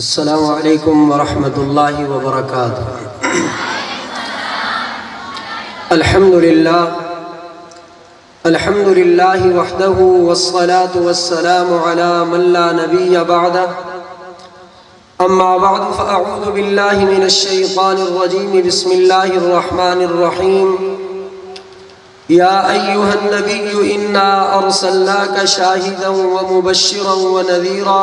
السلام علیکم ورحمۃ اللہ وبرکاتہ۔ الحمد للہ وحدہ والصلاة والسلام علی من لا نبی بعدہ، اما بعد فاعوذ باللہ من الشیطان الرجیم، بسم اللہ الرحمن الرحیم۔ یا ایہا النبی انا ارسلناک شاہدا ومبشرا ونذیرا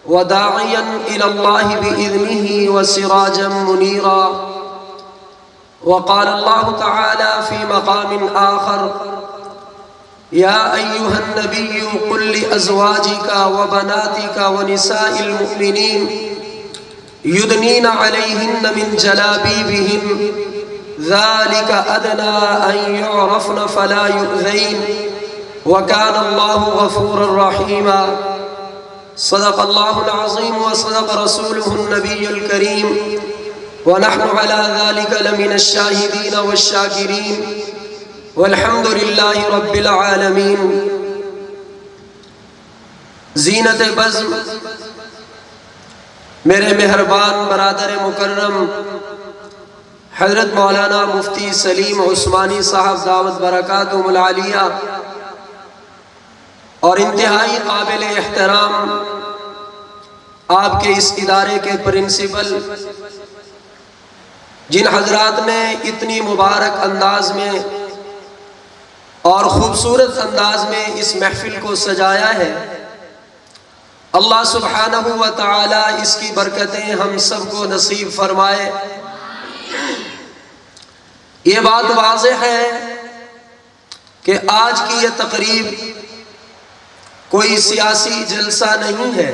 وداعیا الی اللہ بإذنہ وسراجا منیرا۔ وقال اللہ تعالی فی مقام آخر: یا ایہا النبی قل لأزواجک وبناتک ونساء المؤمنین یدنین علیہن من جلابیبہن ذالک ادنی ان یعرفن فلا یؤذین وکان اللہ غفورا رحیما۔ صدق اللہ العظیم وصدق رسولہ النبی الکریم، ونحن على ذلك لمن الشاہدین والشاکرین، والحمد للہ رب العالمین۔ زینت بزم میرے مہربان برادر مکرم حضرت مولانا مفتی سلیم عثمانی صاحب دعوت برکاتہم العالیہ، اور انتہائی قابل احترام آپ کے اس ادارے کے پرنسپل، جن حضرات نے اتنی مبارک انداز میں اور خوبصورت انداز میں اس محفل کو سجایا ہے، اللہ سبحانہ و تعالی اس کی برکتیں ہم سب کو نصیب فرمائے۔ یہ بات واضح ہے کہ آج کی یہ تقریب کوئی سیاسی جلسہ نہیں ہے،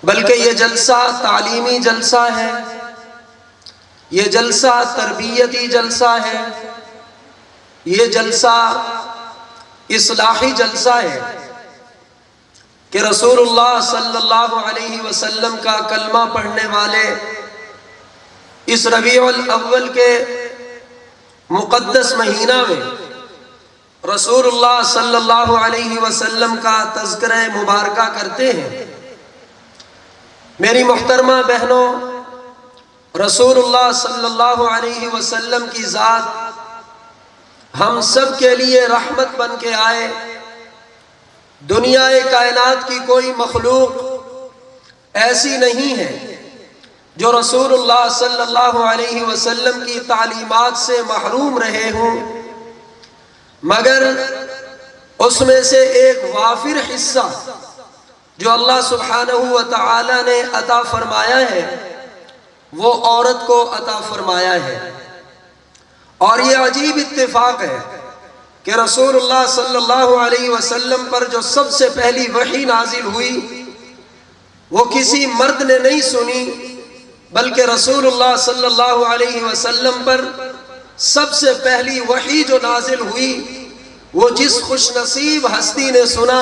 بلکہ یہ جلسہ تعلیمی جلسہ ہے، یہ جلسہ تربیتی جلسہ ہے، یہ جلسہ اصلاحی جلسہ ہے کہ رسول اللہ صلی اللہ علیہ وسلم کا کلمہ پڑھنے والے اس ربیع الاول کے مقدس مہینہ میں رسول اللہ صلی اللہ علیہ وسلم کا تذکرہ مبارکہ کرتے ہیں۔ میری محترمہ بہنوں، رسول اللہ صلی اللہ علیہ وسلم کی ذات ہم سب کے لیے رحمت بن کے آئے۔ دنیا کائنات کی کوئی مخلوق ایسی نہیں ہے جو رسول اللہ صلی اللہ علیہ وسلم کی تعلیمات سے محروم رہے ہوں، مگر اس میں سے ایک وافر حصہ جو اللہ سبحانہ و تعالی نے عطا فرمایا ہے وہ عورت کو عطا فرمایا ہے۔ اور یہ عجیب اتفاق ہے کہ رسول اللہ صلی اللہ علیہ وسلم پر جو سب سے پہلی وحی نازل ہوئی وہ کسی مرد نے نہیں سنی، بلکہ رسول اللہ صلی اللہ علیہ وسلم پر سب سے پہلی وحی جو نازل ہوئی وہ جس خوش نصیب ہستی نے سنا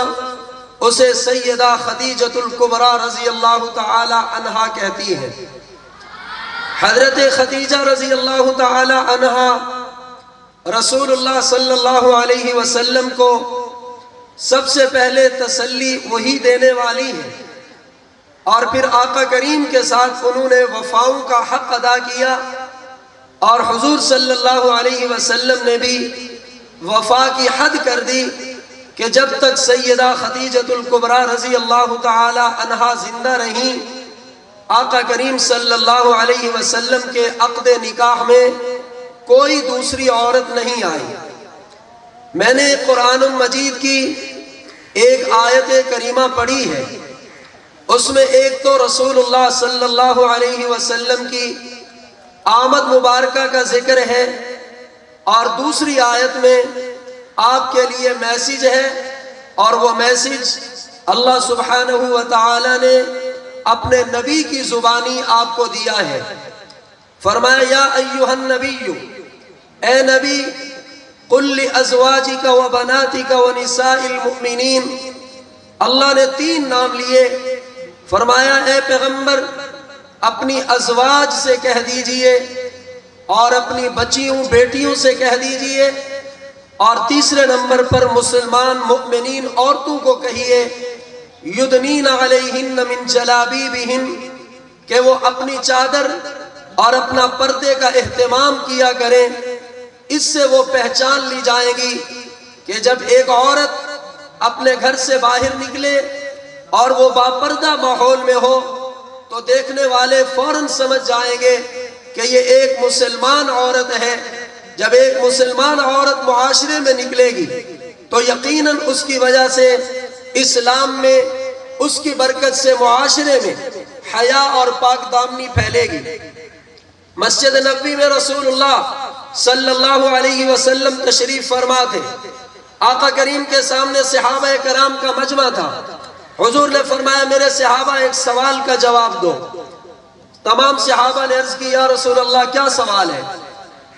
اسے سیدہ خدیجۃ الکبریٰ رضی اللہ تعالی عنہا کہتی ہے۔ حضرت خدیجہ رضی اللہ تعالی عنہا رسول اللہ صلی اللہ علیہ وسلم کو سب سے پہلے تسلی وہی دینے والی ہے، اور پھر آقا کریم کے ساتھ انہوں نے وفاؤں کا حق ادا کیا، اور حضور صلی اللہ علیہ وسلم نے بھی وفا کی حد کر دی کہ جب تک سیدہ خدیجۃ الکبریٰ رضی اللہ تعالی عنہا زندہ رہیں، آقا کریم صلی اللہ علیہ وسلم کے عقد نکاح میں کوئی دوسری عورت نہیں آئی۔ میں نے قرآن مجید کی ایک آیت کریمہ پڑھی ہے، اس میں ایک تو رسول اللہ صلی اللہ علیہ وسلم کی آمد مبارکہ کا ذکر ہے، اور دوسری آیت میں آپ کے لیے میسج ہے، اور وہ میسج اللہ سبحانہ و تعالی نے اپنے نبی کی زبانی آپ کو دیا ہے۔ فرمایا: یا ایہا النبی، اے نبی، قل لازواجک وبناتک ونساء المؤمنین۔ اللہ نے 3 نام لیے، فرمایا اے پیغمبر اپنی ازواج سے کہہ دیجئے، اور اپنی بچیوں بیٹیوں سے کہہ دیجئے، اور تیسرے نمبر پر مسلمان مؤمنین عورتوں کو کہیے یدنین علیہن من جلابیبہن، کہ وہ اپنی چادر اور اپنا پردے کا اہتمام کیا کریں. اس سے وہ پہچان لی جائیں گی کہ جب ایک عورت اپنے گھر سے باہر نکلے اور وہ باپردہ ماحول میں ہو تو دیکھنے والے فوراً سمجھ جائیں گے کہ یہ ایک مسلمان عورت ہے. جب ایک مسلمان عورت معاشرے میں نکلے گی تو یقیناً اس کی وجہ سے اسلام میں، اس کی برکت سے معاشرے میں حیا اور پاک دامنی پھیلے گی. مسجد نبوی میں رسول اللہ صلی اللہ علیہ وسلم تشریف فرما تھے. آقا کریم کے سامنے صحابہ کرام کا مجمع تھا. حضور نے فرمایا میرے صحابہ ایک سوال کا جواب دو. تمام صحابہ نے عرض کی یا رسول اللہ کیا سوال ہے؟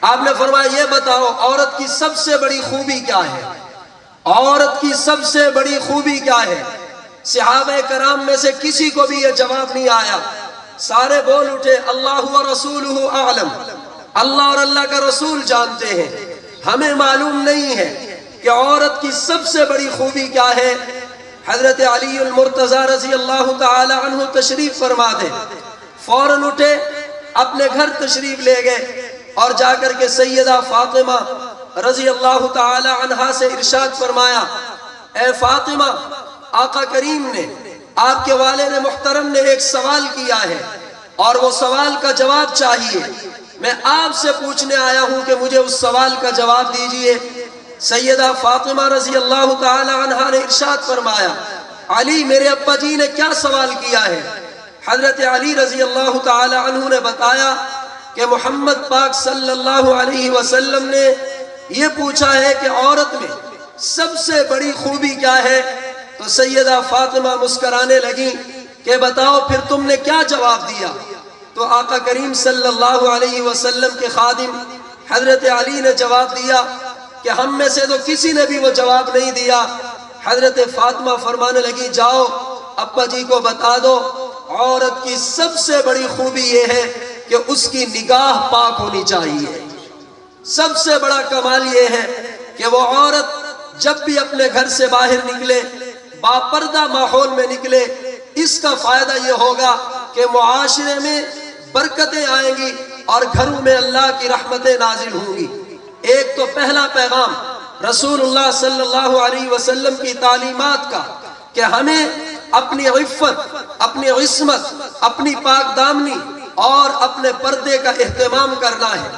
آپ نے فرمایا یہ بتاؤ عورت کی سب سے بڑی خوبی کیا ہے؟ عورت کی سب سے بڑی خوبی کیا ہے؟ صحابہ کرام میں سے کسی کو بھی یہ جواب نہیں آیا. سارے بول اٹھے اللہ و رسولہ اعلم، اللہ اور اللہ کا رسول جانتے ہیں، ہمیں معلوم نہیں ہے کہ عورت کی سب سے بڑی خوبی کیا ہے. حضرت علی المرتضی رضی اللہ تعالی عنہ تشریف فرما تھے. فوراً اٹھے، اپنے گھر تشریف لے گئے اور جا کر کے سیدہ فاطمہ رضی اللہ تعالی عنہا سے ارشاد فرمایا اے فاطمہ، آقا کریم نے، آپ کے والد محترم نے ایک سوال کیا ہے اور وہ سوال کا جواب چاہیے. میں آپ سے پوچھنے آیا ہوں کہ مجھے اس سوال کا جواب دیجئے. سیدہ فاطمہ رضی اللہ تعالی عنہا نے ارشاد فرمایا علی میرے ابا جی نے کیا سوال کیا ہے؟ حضرت علی رضی اللہ تعالی عنہ نے بتایا کہ محمد پاک صلی اللہ علیہ وسلم نے یہ پوچھا ہے کہ عورت میں سب سے بڑی خوبی کیا ہے. تو سیدہ فاطمہ مسکرانے لگی کہ بتاؤ پھر تم نے کیا جواب دیا؟ تو آقا کریم صلی اللہ علیہ وسلم کے خادم حضرت علی نے جواب دیا کہ ہم میں سے تو کسی نے بھی وہ جواب نہیں دیا. حضرت فاطمہ فرمانے لگی جاؤ ابا جی کو بتا دو عورت کی سب سے بڑی خوبی یہ ہے کہ اس کی نگاہ پاک ہونی چاہیے. سب سے بڑا کمال یہ ہے کہ وہ عورت جب بھی اپنے گھر سے باہر نکلے، باپردہ ماحول میں نکلے، اس کا فائدہ یہ ہوگا کہ معاشرے میں برکتیں آئیں گی اور گھروں میں اللہ کی رحمتیں نازل ہوں گی. ایک تو پہلا پیغام رسول اللہ صلی اللہ علیہ وسلم کی تعلیمات کا کہ ہمیں اپنی عفت، اپنی عصمت، اپنی پاک دامنی اور اپنے پردے کا اہتمام کرنا ہے.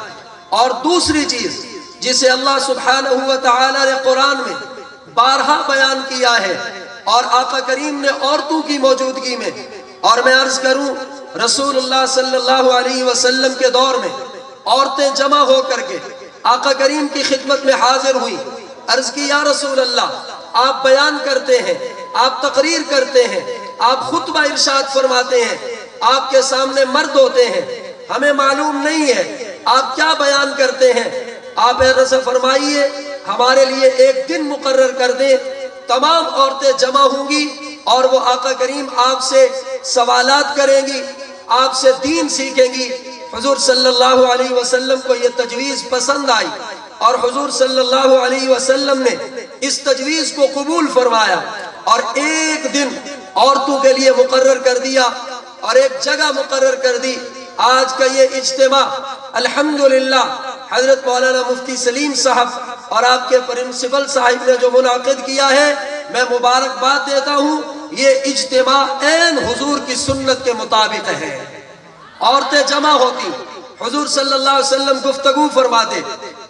اور دوسری چیز جسے اللہ سبحانہ و تعالی نے قرآن میں بارہا بیان کیا ہے اور آقا کریم نے عورتوں کی موجودگی میں، اور میں عرض کروں رسول اللہ صلی اللہ علیہ وسلم کے دور میں عورتیں جمع ہو کر کے آقا کریم کی خدمت میں حاضر ہوئی. عرض کی یا رسول اللہ آپ بیان کرتے ہیں، آپ تقریر کرتے ہیں، آپ خطبہ ارشاد فرماتے ہیں، آپ کے سامنے مرد ہوتے ہیں، ہمیں معلوم نہیں ہے آپ کیا بیان کرتے ہیں. آپ ایسا فرمائیے ہمارے لیے ایک دن مقرر کر دیں، تمام عورتیں جمع ہوں گی اور وہ آقا کریم آپ سے سوالات کریں گی، آپ سے دین سیکھیں گی. حضور صلی اللہ علیہ وسلم کو یہ تجویز پسند آئی اور حضور صلی اللہ علیہ وسلم نے اس تجویز کو قبول فرمایا اور ایک دن عورتوں کے لیے مقرر کر دیا اور ایک جگہ مقرر کر دی. آج کا یہ اجتماع الحمدللہ حضرت مولانا مفتی سلیم صاحب اور آپ کے پرنسپل صاحب نے جو منعقد کیا ہے، میں مبارکباد دیتا ہوں. یہ اجتماع عین حضور کی سنت کے مطابق ہے. عورتیں جمع ہوتی، حضور صلی اللہ علیہ وسلم گفتگو فرماتے،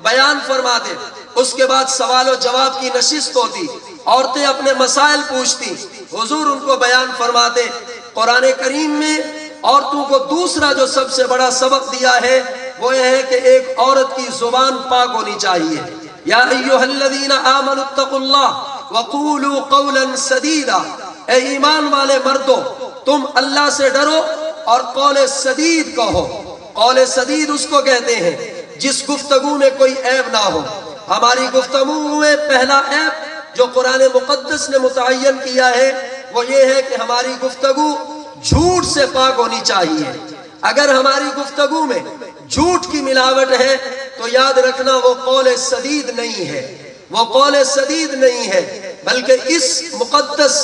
بیان فرماتے، اس کے بعد سوال و جواب کی نشست ہوتی، عورتیں اپنے مسائل پوچھتی، حضور ان کو بیان فرماتے. قرآن کریم میں عورتوں کو دوسرا جو سب سے بڑا سبق دیا ہے وہ یہ ہے کہ ایک عورت کی زبان پاک ہونی چاہیے. یا ایھا الذین آمنوا اتقوا اللہ وقولوا قولا سدیدا، اے ایمان والے مردو تم اللہ سے ڈرو اور قول سدید کہو. قول سدید اس کو کہتے ہیں جس گفتگو میں کوئی عیب نہ ہو. ہماری گفتگو میں پہلا عیب جو قرآن مقدس نے متعین کیا ہے وہ یہ ہے کہ ہماری گفتگو جھوٹ سے پاک ہونی چاہیے. اگر ہماری گفتگو میں جھوٹ کی ملاوٹ ہے تو یاد رکھنا وہ قول سدید نہیں ہے، وہ قول سدید نہیں ہے، بلکہ اس مقدس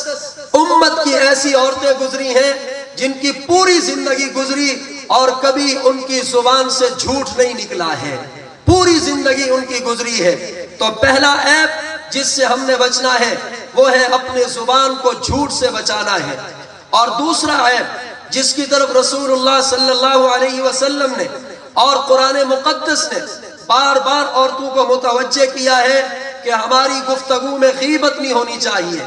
امت کی ایسی عورتیں گزری ہیں جن کی پوری زندگی گزری اور کبھی ان کی زبان سے جھوٹ نہیں نکلا ہے، پوری زندگی ان کی گزری ہے۔ تو پہلا عیب جس سے ہم نے بچنا ہے وہ ہے اپنے زبان کو جھوٹ سے بچانا ہے۔ اور دوسرا عیب جس کی طرف رسول اللہ صلی اللہ علیہ وسلم نے اور قرآن مقدس نے بار بار عورتوں کو متوجہ کیا ہے کہ ہماری گفتگو میں غیبت نہیں ہونی چاہیے۔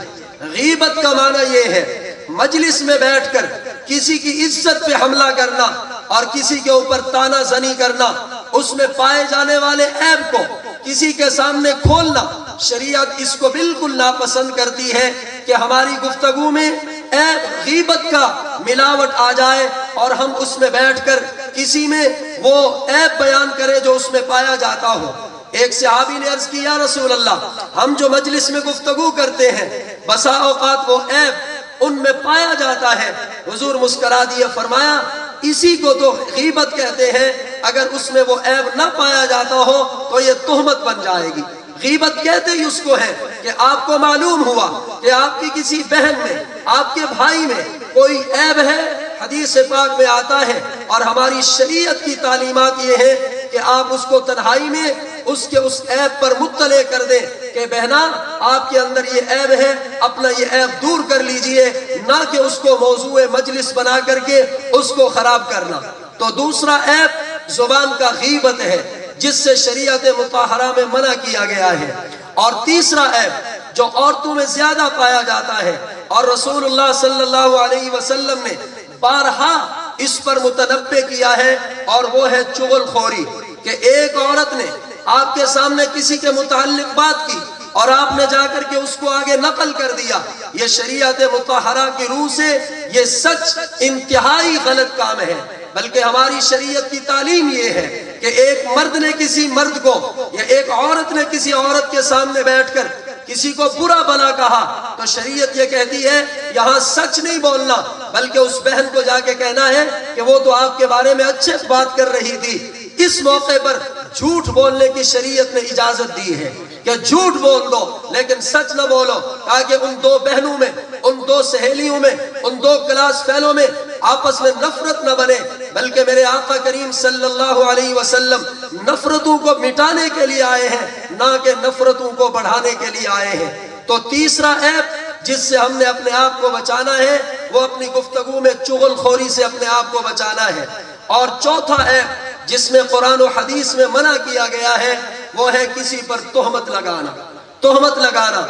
غیبت کا معنی یہ ہے مجلس میں بیٹھ کر کسی کی عزت پہ حملہ کرنا اور کسی کے اوپر تانا زنی کرنا، اس میں پائے جانے والے عیب کو کسی کے سامنے کھولنا، شریعت اس کو بالکل ناپسند کرتی ہے کہ ہماری گفتگو میں عیب غیبت کا ملاوٹ آ جائے اور ہم اس میں بیٹھ کر کسی میں وہ عیب بیان کریں جو اس میں پایا جاتا ہو۔ ایک صحابی نے عرض کی، یا رسول اللہ، ہم جو مجلس میں گفتگو کرتے ہیں بسا اوقات وہ عیب ان میں پایا جاتا ہے۔ حضور مسکرا دیے، فرمایا اسی کو تو غیبت کہتے ہیں، اگر اس میں وہ عیب نہ پایا جاتا ہو تو یہ تہمت بن جائے گی۔ غیبت کہتے ہی اس کو ہے کہ آپ کو معلوم ہوا کہ آپ کی کسی بہن میں، آپ کے بھائی میں کوئی عیب ہے، حدیث پاک میں آتا ہے اور ہماری شریعت کی تعلیمات یہ ہے کہ آپ اس کو تنہائی میں اس عیب پر مطلع کر دیں کہ بہنا آپ کے اندر یہ عیب ہے، اپنا یہ عیب دور کر لیجئے، نہ کہ اس کو موضوع مجلس بنا کر کے اس کو خراب کرنا۔ تو دوسرا عیب زبان کا غیبت ہے جس سے شریعت مطہرہ میں منع کیا گیا ہے۔ اور تیسرا عیب جو عورتوں میں زیادہ پایا جاتا ہے اور رسول اللہ صلی اللہ علیہ وسلم نے بارہا اس پر متنبہ کیا ہے، اور وہ ہے چغل خوری، کہ ایک عورت نے آپ کے سامنے کسی کے متعلق بات کی اور آپ نے جا کر کے اس کو آگے نقل کر دیا۔ یہ شریعت مطہرہ کی روح سے یہ سچ انتہائی غلط کام ہے، بلکہ ہماری شریعت کی تعلیم یہ ہے کہ ایک مرد نے کسی مرد کو یا ایک عورت نے کسی عورت کے سامنے بیٹھ کر کسی کو برا بھلا کہا تو شریعت یہ کہتی ہے یہاں سچ نہیں بولنا، بلکہ اس بہن کو جا کے کہنا ہے کہ وہ تو آپ کے بارے میں اچھے بات کر رہی تھی۔ اس موقع پر جھوٹ بولنے کی شریعت نے اجازت دی ہے کہ جھوٹ بول دو لیکن سچ نہ بولو، تاکہ ان دو بہنوں میں، ان دو سہیلیوں میں، ان دو کلاس فیلوں میں آپس میں نفرت نہ بنے، بلکہ میرے آقا کریم صلی اللہ علیہ وسلم نفرتوں کو مٹانے کے لیے آئے ہیں، نہ کہ نفرتوں کو بڑھانے کے لیے آئے ہیں۔ تو تیسرا عیب جس سے ہم نے اپنے آپ کو بچانا ہے وہ اپنی گفتگو میں چغل خوری سے اپنے آپ کو بچانا ہے۔ اور چوتھا عیب جس میں قرآن و حدیث میں منع کیا گیا ہے وہ ہے کسی پر تہمت لگانا۔ تہمت لگانا،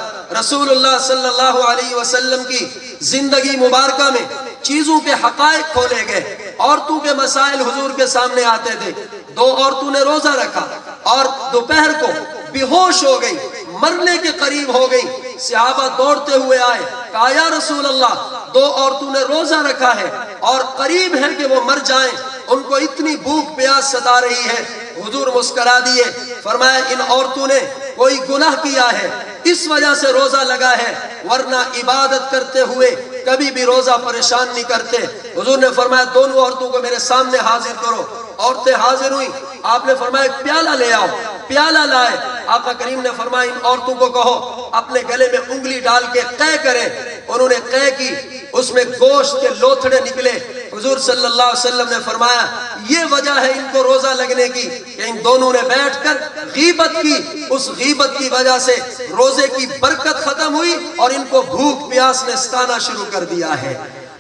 رسول اللہ صلی اللہ علیہ وسلم کی زندگی مبارکہ میں چیزوں کے حقائق کھولے گئے، عورتوں کے مسائل حضور کے سامنے آتے تھے۔ دو عورتوں نے روزہ رکھا اور دوپہر کو بے ہوش ہو گئی، مرنے کے قریب ہو گئی۔ صحابہ دوڑتے ہوئے آئے، کہا یا رسول اللہ، دو عورتوں نے روزہ رکھا ہے اور قریب ہے کہ وہ مر جائیں، ان کو اتنی بھوک پیاس ستا رہی ہے۔ حضور مسکرا دیے، فرمایا ان عورتوں نے کوئی گناہ کیا ہے اس وجہ سے روزہ لگا ہے، ورنہ عبادت کرتے ہوئے کبھی بھی روزہ پریشان نہیں کرتے۔ حضور نے فرمایا دونوں عورتوں کو میرے سامنے حاضر کرو۔ عورتیں حاضر ہوئی، آپ نے فرمایا ایک پیالہ لے آؤ، پیالہ لائے۔ آقا کریم نے فرمایا ان عورتوں کو کہو اپنے گلے میں انگلی ڈال کے قے کریں۔ انہوں نے قے کی، اس میں گوشت کے لوتھڑے نکلے۔ حضور صلی اللہ علیہ وسلم نے فرمایا یہ وجہ ہے ان کو روزہ لگنے کی کہ ان دونوں نے بیٹھ کر غیبت کی، اس غیبت کی وجہ سے روزے کی برکت ختم ہوئی اور ان کو بھوک پیاس نے ستانا شروع کر دیا ہے۔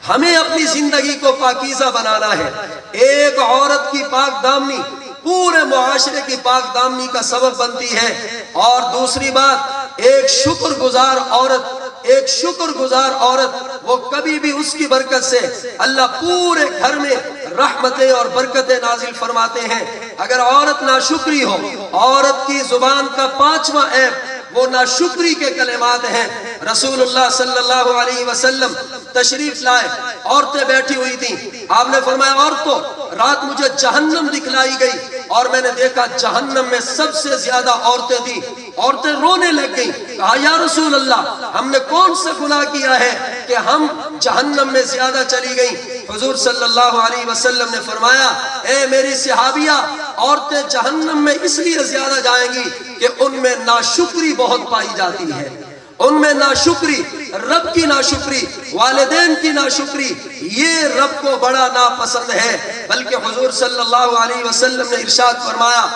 ہمیں اپنی زندگی کو پاکیزہ بنانا ہے۔ ایک عورت کی پاک دامنی پورے معاشرے کی پاک دامنی کا سبب بنتی ہے۔ اور دوسری بات، ایک شکر گزار عورت وہ کبھی بھی اس کی برکت سے اللہ پورے گھر میں رحمتیں اور برکتیں نازل فرماتے ہیں۔ اگر عورت ناشکری ہو، عورت کی زبان کا پانچواں عیب وہ ناشکری کے کلمات ہیں۔ رسول اللہ صلی اللہ علیہ وسلم تشریف لائے، عورتیں بیٹھی ہوئی تھیں، آپ نے فرمایا عورتوں رات مجھے جہنم دکھلائی گئی اور میں نے دیکھا جہنم میں سب سے زیادہ عورتیں تھیں۔ عورتیں رونے لگ گئیں، کہا یا رسول اللہ ہم نے کون سا گناہ کیا ہے کہ ہم جہنم میں زیادہ چلی گئیں؟ حضور صلی اللہ علیہ وسلم نے فرمایا اے میری صحابیہ، عورتیں جہنم میں اس لیے زیادہ جائیں گی کہ ان میں ناشکری بہت پائی جاتی ہے، ان میں ناشکری، رب کی ناشکری، والدین کی ناشکری، یہ رب کو بڑا ناپسند ہے۔ بلکہ حضور صلی اللہ علیہ وسلم نے ارشاد فرمایا،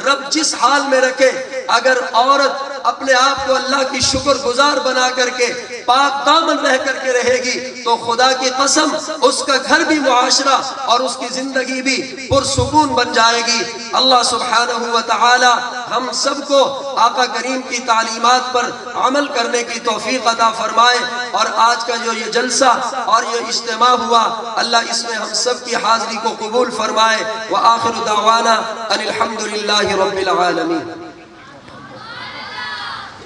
رب جس حال میں رکھے، اگر عورت اپنے آپ کو اللہ کی شکر گزار بنا کر کے پاک دامن رہ کر کے رہے گی تو خدا کی قسم اس کا گھر بھی معاشرہ اور اس کی زندگی بھی پرسکون بن جائے گی۔ اللہ سبحانہ و تعالی ہم سب کو آقا کریم کی تعلیمات پر عمل کرنے کی توفیق عطا فرمائے، اور آج کا جو یہ جلسہ اور یہ اجتماع ہوا، اللہ اس میں ہم سب کی حاضری کو قبول فرمائے۔ وآخر دعوانا ان الحمدللہ رب العالمین۔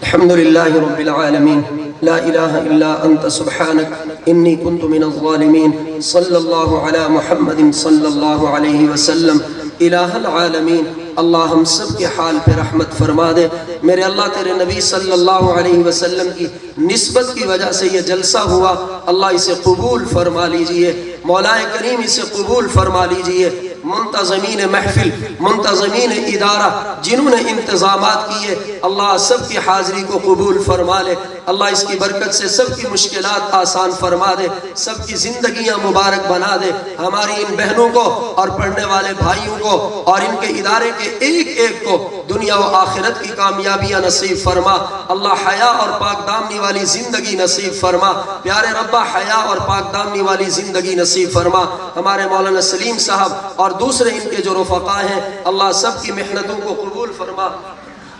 الحمد لله رب العالمين، لا إله إلا أنت سبحانك إني كنت من الظالمين، صلى الله على محمد صلى الله عليه وسلم۔ الہ العالمین، اللہ ہم سب کے حال پہ رحمت فرما دے۔ میرے اللہ تیرے نبی صلی اللہ علیہ وسلم کی نسبت کی وجہ سے یہ جلسہ ہوا، اللہ اسے قبول فرما لیجئے، مولا کریم اسے قبول فرما لیجئے۔ منتظمین محفل، منتظمین ادارہ، جنہوں نے انتظامات کیے، اللہ سب کی حاضری کو قبول فرما لے۔ اللہ اس کی برکت سے سب کی مشکلات آسان فرما دے، سب کی زندگیاں مبارک بنا دے۔ ہماری ان بہنوں کو اور پڑھنے والے بھائیوں کو اور ان کے ادارے کے ایک ایک کو دنیا و آخرت کی کامیابیاں نصیب فرما۔ اللہ حیا اور پاک دامنی والی زندگی نصیب فرما۔ پیارے ربا حیا اور پاک دامنی والی زندگی نصیب فرما۔ ہمارے مولانا سلیم صاحب اور دوسرے ان کے جو رفقا ہیں، اللہ سب کی محنتوں کو قبول فرما۔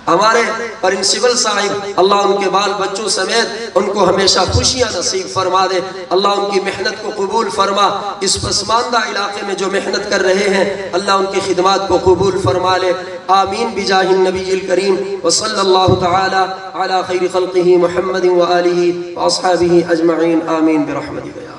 ہمارے پرنسپل صاحب، اللہ ان کے بال بچوں سمیت ان کو ہمیشہ خوشیاں نصیب فرما دے۔ اللہ ان کی محنت کو قبول فرما۔ اس پسماندہ علاقے میں جو محنت کر رہے ہیں، اللہ ان کی خدمات کو قبول فرما لے۔ آمین بجاہ النبی الکریم، وصلی اللہ تعالی علی خیر خلقہ محمد وآلہ واصحابہ اجمعین، آمین برحمتک۔